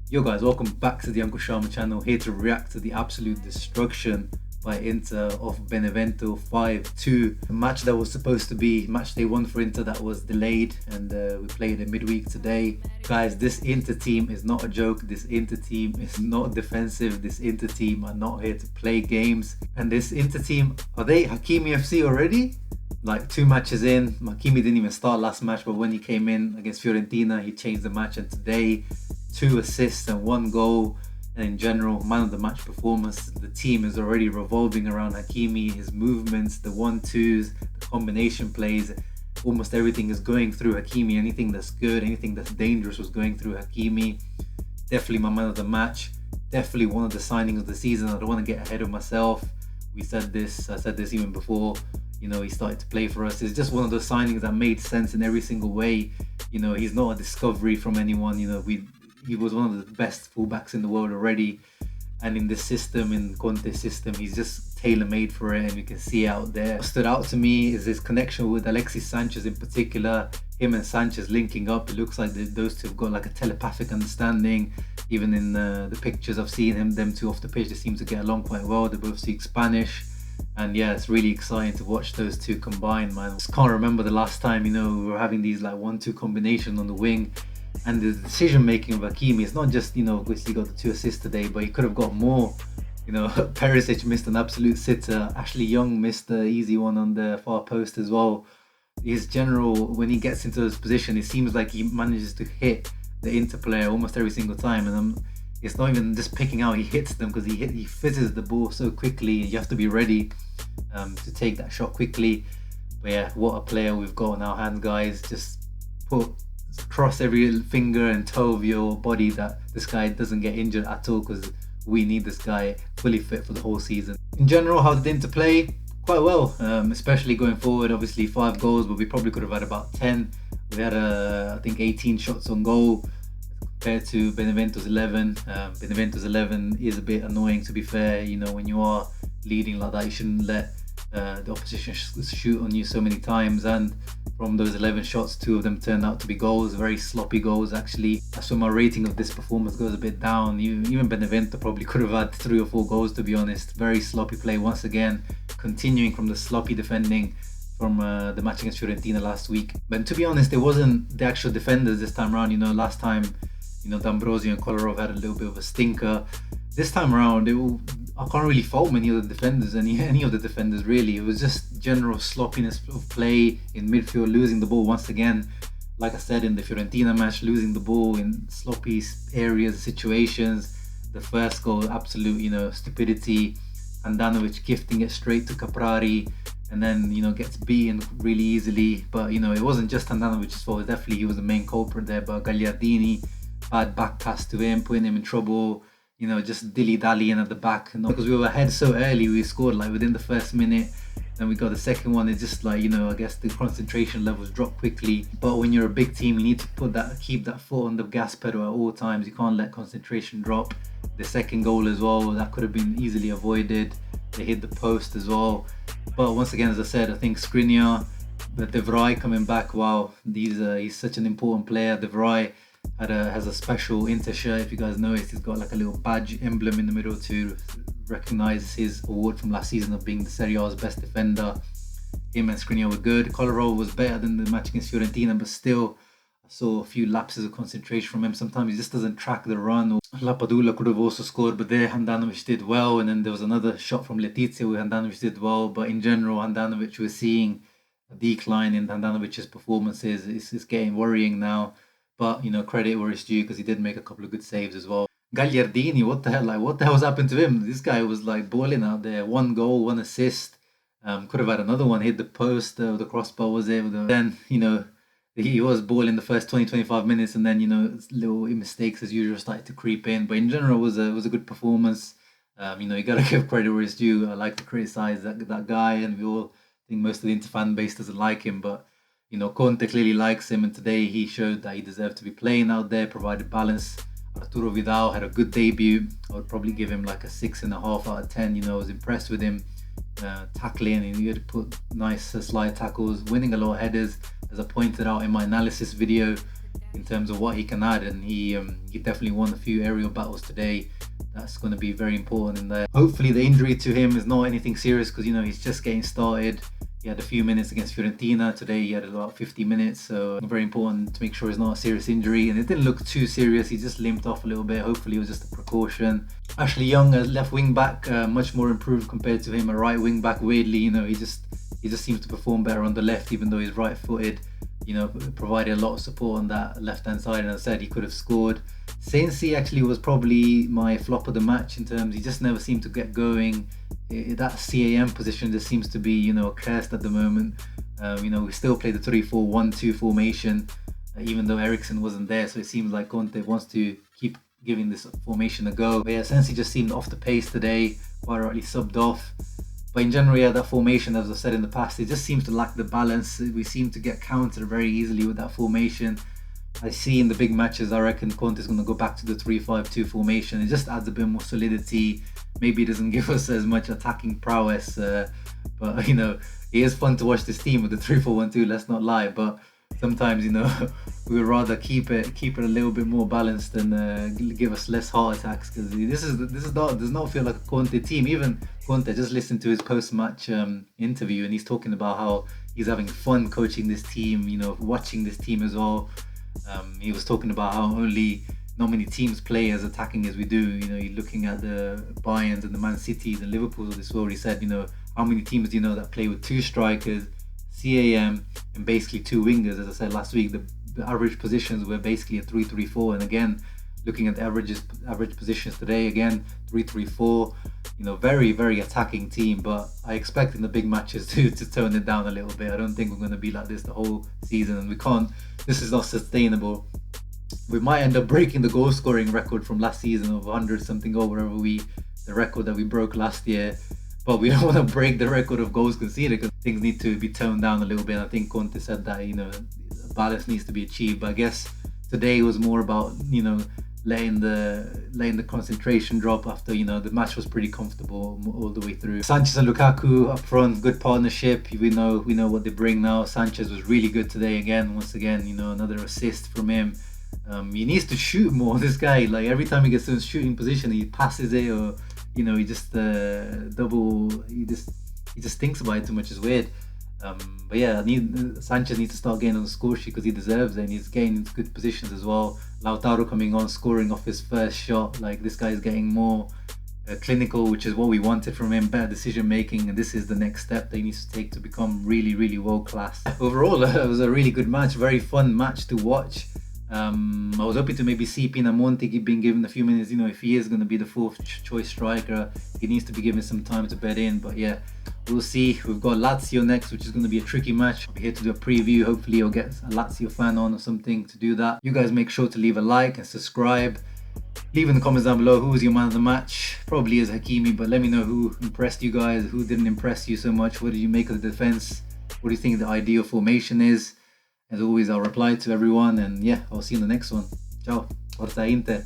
Yo guys, welcome back to the Uncle Sharma channel, here to react to the absolute destruction by Inter of Benevento 5-2. A match that was supposed to be match day one for Inter that was delayed, and we played it midweek today. Guys, this Inter team is not a joke. This Inter team is not defensive. This Inter team are not here to play games. And this Inter team, are they Hakimi FC already? Like 2 matches in, Hakimi didn't even start last match, but when he came in against Fiorentina, he changed the match, and today 2 assists and 1 goal, and in general, man of the match performance. The team is already revolving around Hakimi, his movements, the 1-2s, the combination plays. Almost everything is going through Hakimi. Anything that's good, anything that's dangerous was going through Hakimi. Definitely my man of the match. Definitely one of the signings of the season. I don't want to get ahead of myself. I said this even before, he started to play for us. It's just one of those signings that made sense in every single way. He's not a discovery from anyone. He was one of the best fullbacks in the world already, and in this system, in Conte's system, he's just tailor-made for it, and you can see out there. What stood out to me is his connection with Alexis Sanchez in particular. Him and Sanchez linking up, it looks like those two have got like a telepathic understanding. Even in the pictures I've seen them two off the pitch, they seem to get along quite well. They both speak Spanish, and yeah, it's really exciting to watch those two combine, man. I just can't remember the last time we were having these like 1-2 combination on the wing. And the decision making of Hakimi, it's not just, obviously got the 2 assists today, but he could have got more. Perisic missed an absolute sitter. Ashley Young missed the easy one on the far post as well. His general, when he gets into his position, it seems like he manages to hit the Inter player almost every single time. And it's not even just picking out, he hits them, because he fizzes the ball so quickly. You have to be ready to take that shot quickly. But yeah, what a player we've got on our hands, guys. Just cross every finger and toe of your body that this guy doesn't get injured at all, because we need this guy fully fit for the whole season. In general, how did Inter play? Quite well, especially going forward. Obviously 5 goals, but we probably could have had about 10. We had I think 18 shots on goal compared to Benevento's 11. Benevento's 11 is a bit annoying, to be fair. When you are leading like that, you shouldn't let the opposition shoot on you so many times. And from those 11 shots, 2 of them turned out to be goals, very sloppy goals actually. That's why my rating of this performance goes a bit down. Even Benevento probably could have had 3 or 4 goals, to be honest. Very sloppy play once again, continuing from the sloppy defending from the match against Fiorentina last week. But to be honest, it wasn't the actual defenders this time around. Last time, D'Ambrosio and Kolarov had a little bit of a stinker. This time around, I can't really fault any of the defenders, any of the defenders really. It was just general sloppiness of play in midfield, losing the ball once again. Like I said in the Fiorentina match, losing the ball in sloppy areas, situations. The first goal, absolute, stupidity. Handanovic gifting it straight to Caprari, and then, gets beaten really easily. But, it wasn't just Handanovic's fault. Definitely he was the main culprit there, but Gagliardini, bad back pass to him, putting him in trouble. Just dilly-dallying at the back. Because we were ahead so early, we scored like within the first minute. Then we got the second one. It's just like, I guess the concentration levels drop quickly. But when you're a big team, you need to keep that foot on the gas pedal at all times. You can't let concentration drop. The second goal as well, that could have been easily avoided. They hit the post as well. But once again, as I said, I think Skriniar, the De Vrij coming back, wow, he's such an important player. De Vrij has a special Inter shirt. If you guys noticed, he's got like a little badge emblem in the middle to recognize his award from last season of being the Serie A's best defender. Him and Skriniar were good. Kolarov was better than the match against Fiorentina, but still I saw a few lapses of concentration from him. Sometimes he just doesn't track the run. Lapadula could have also scored, but there Handanovic did well. And then there was another shot from Letizia where Handanovic did well. But in general, Handanovic, we're seeing a decline in Handanovic's performances. It's getting worrying now. But, credit where it's due, because he did make a couple of good saves as well. Gagliardini, what the hell? Like, what the hell's happened to him? This guy was like balling out there. 1 goal, 1 assist. Could have had another one, hit the post, the crossbar was there. Then, he was balling the first 20-25 minutes, and then, little mistakes as usual started to creep in. But in general, it was a good performance. You got to give credit where it's due. I like to criticize that guy, and we all think most of the Inter fan base doesn't like him, but Conte clearly likes him, and today he showed that he deserved to be playing out there, provided balance. Arturo Vidal had a good debut. I would probably give him like a 6.5 out of 10. I was impressed with him tackling, and he had put nice slide tackles, winning a lot of headers. As I pointed out in my analysis video, in terms of what he can add, and he definitely won a few aerial battles today. That's going to be very important in there. Hopefully the injury to him is not anything serious, because he's just getting started. He had a few minutes against Fiorentina. Today he had about 50 minutes, so very important to make sure it's not a serious injury. And it didn't look too serious, he just limped off a little bit. Hopefully it was just a precaution. Ashley Young as left wing back, much more improved compared to him at right wing back. Weirdly, he just seems to perform better on the left, even though he's right footed. Provided a lot of support on that left hand side, and as I said, he could have scored. Sensi actually was probably my flop of the match in terms, he just never seemed to get going. That CAM position just seems to be cursed at the moment. We still play the 3-4-1-2 formation, even though Eriksson wasn't there, so it seems like Conte wants to keep giving this formation a go. But yeah, Sensi just seemed off the pace today, quite rightly subbed off. But in general, yeah, that formation, as I've said in the past, it just seems to lack the balance. We seem to get countered very easily with that formation. I see in the big matches, I reckon Conte is going to go back to the 3-5-2 formation. It just adds a bit more solidity. Maybe it doesn't give us as much attacking prowess, but it is fun to watch this team with the 3-4-1-2. Let's not lie. But sometimes we would rather keep it a little bit more balanced and give us less heart attacks, because this does not feel like a Conte team. Even Conte, just listened to his post-match interview, and he's talking about how he's having fun coaching this team, watching this team as well. He was talking about how not many teams play as attacking as we do. You're looking at the Bayerns and the Man Cities and Liverpools of this world. He said, how many teams do you know that play with 2 strikers, CAM, and basically 2 wingers? As I said last week, the average positions were basically a 3-3-4, and again, looking at the average positions today, again 3-3-4. Very, very attacking team, but I expect in the big matches to tone it down a little bit. I don't think we're going to be like this the whole season, and we can't. This is not sustainable. We might end up breaking the goal scoring record from last season of 100 something or whatever the record that we broke last year. But we don't want to break the record of goals conceded, because things need to be toned down a little bit. I think Conte said that balance needs to be achieved. But I guess today was more about letting the concentration drop after the match was pretty comfortable all the way through. Sanchez and Lukaku up front, good partnership. We know what they bring now. Sanchez was really good today again. Once again, another assist from him. He needs to shoot more. This guy, like, every time he gets to his shooting position, he passes it, or he just he just thinks about it too much. It's weird. But yeah, Sanchez needs to start getting on the score sheet, because he deserves it, and he's getting into good positions as well. Lautaro coming on, scoring off his first shot. Like, this guy's getting more clinical, which is what we wanted from him. Better decision making, and this is the next step that he needs to take to become really, really world class. Overall, it was a really good match, very fun match to watch. I was hoping to maybe see Pinamonti being given a few minutes. If he is going to be the 4th choice striker, he needs to be given some time to bed in. But yeah, we'll see. We've got Lazio next, which is going to be a tricky match. I'll be here to do a preview. Hopefully I'll get a Lazio fan on or something to do that. You guys make sure to leave a like and subscribe. Leave in the comments down below who was your man of the match. Probably is Hakimi, but let me know who impressed you guys, who didn't impress you so much. What did you make of the defense? What do you think the ideal formation is? As always, I'll reply to everyone, and yeah, I'll see you in the next one. Ciao. Forza Inter.